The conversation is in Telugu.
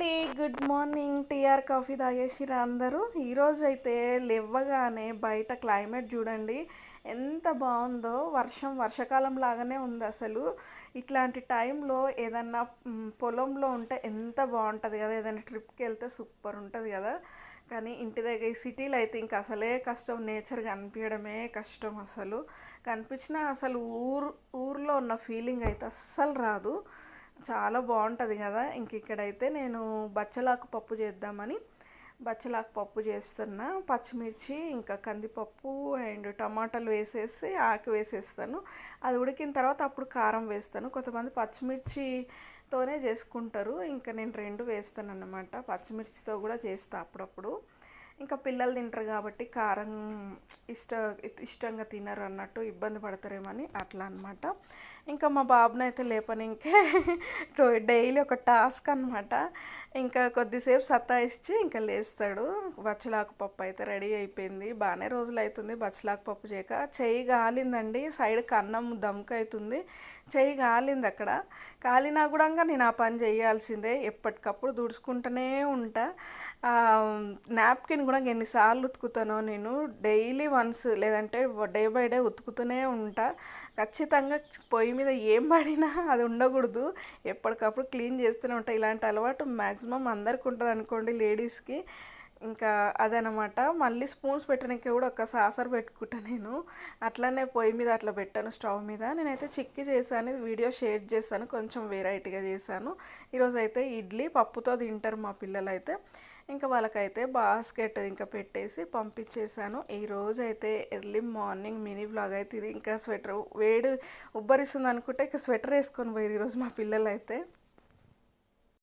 అండి. Good morning. టీఆర్ కాఫీ తాగేసిరా అందరూ? ఈరోజు అయితే లేవగానే బయట క్లైమేట్ చూడండి ఎంత బాగుందో. వర్షాకాలం లాగానే ఉంది అసలు. ఇట్లాంటి టైంలో ఏదన్నా పొలంలో ఉంటే ఎంత బాగుంటుంది కదా, ఏదైనా ట్రిప్కి వెళ్తే సూపర్ ఉంటుంది కదా. కానీ ఇంటి దగ్గర ఈ సిటీలో అయితే ఇంకా అసలే కష్టం, నేచర్ కనిపించడమే కష్టం. అసలు కనిపించినా అసలు ఊర్లో ఉన్న ఫీలింగ్ అయితే అస్సలు రాదు. చాలా బాగుంటుంది కదా. ఇంక ఇక్కడైతే నేను బచ్చలాకు పప్పు చేద్దామని బచ్చలాకు పప్పు చేస్తున్నా. పచ్చిమిర్చి ఇంకా కందిపప్పు అండ్ టమాటాలు వేసేసి ఆకు వేసేస్తాను. అది ఉడికిన తర్వాత అప్పుడు కారం వేస్తాను. కొంతమంది పచ్చిమిర్చితోనే చేసుకుంటారు, ఇంకా నేను రెండు వేస్తాను అన్నమాట. పచ్చిమిర్చితో కూడా చేస్తా అప్పుడప్పుడు. ఇంకా పిల్లలు తింటారు కాబట్టి కారం ఇష్టంగా తినరు అన్నట్టు, ఇబ్బంది పడతారేమని అట్లా అనమాట. ఇంకా మా బాబుని అయితే లేపనికే డైలీ ఒక టాస్క్ అనమాట. ఇంకా కొద్దిసేపు సతాయిచ్చి ఇంకా లేస్తాడు. బచ్చలాకు పప్పు అయితే రెడీ అయిపోయింది. బాగానే రోజులు అవుతుంది బచ్చలాకు పప్పు చేయక. చెయ్యి కాలిందండి, సైడ్కి అన్నం దమ్క అవుతుంది, చెయ్యి కాలింది. అక్కడ కాలినా కూడా నేను ఆ పని చేయాల్సిందే, ఎప్పటికప్పుడు దుడుచుకుంటూనే ఉంటా. నాప్కిన్ కూడా ఎన్నిసార్లు ఉతుకుతానో నేను, డైలీ వన్స్ లేదంటే డే బై డే ఉతుకుతూనే ఉంటా. ఖచ్చితంగా పొయ్యి మీద ఏం పడినా అది ఉండకూడదు, ఎప్పటికప్పుడు క్లీన్ చేస్తూనే ఉంటా. ఇలాంటి అలవాటు మ్యాక్సిమం అందరికి ఉంటుంది అనుకోండి, లేడీస్కి. ఇంకా అదనమాట. మళ్ళీ స్పూన్స్ పెట్టడానికి కూడా ఒక సాసర్ పెట్టుకుంటా నేను. అట్లనే పొయ్యి మీద అట్లా పెట్టాను, స్టవ్ మీద. నేనైతే చిక్కీ చేశాను, వీడియో షేర్ చేశాను, కొంచెం వెరైటీగా చేశాను. ఈరోజు అయితే ఇడ్లీ పప్పుతో తింటారు మా పిల్లలు అయితే. ఇంకా వాళ్ళకైతే బాస్కెట్ ఇంకా పెట్టేసి పంపించేశాను. ఈరోజు అయితే ఎర్లీ మార్నింగ్ మినీ వ్లాగ్ అయితే ఇది. ఇంకా స్వెటర్ వేడి ఉబ్బరిస్తుంది అనుకుంటే ఇంకా స్వెటర్ వేసుకొని పోయారు ఈరోజు మా పిల్లలు అయితే.